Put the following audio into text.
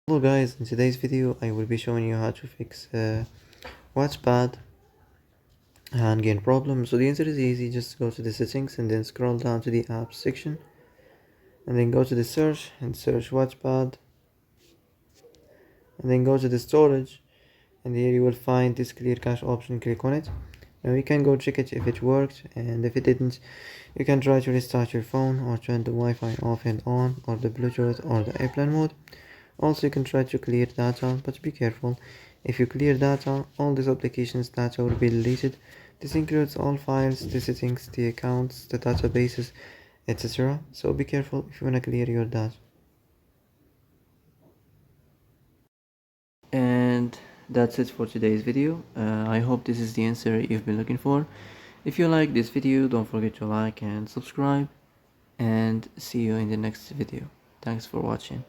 Hello guys, in today's video I will be showing you how to fix Wattpad hand gain problem. So the answer is easy, just go to the settings and then scroll down to the apps section and then go to the search and search Wattpad and then go to the storage and here you will find this clear cache option. Click on it. Now you can go check it if it worked, and if it didn't you can try to restart your phone or turn the Wi-Fi off and on, or the Bluetooth or the airplane mode. Also, you can try to clear data, but be careful. If you clear data, all this application's data will be deleted. This includes all files, the settings, the accounts, the databases, etc. So be careful if you want to clear your data. And that's it for today's video. I hope this is the answer you've been looking for. If you like this video, don't forget to like and subscribe, and see you in the next video. Thanks for watching.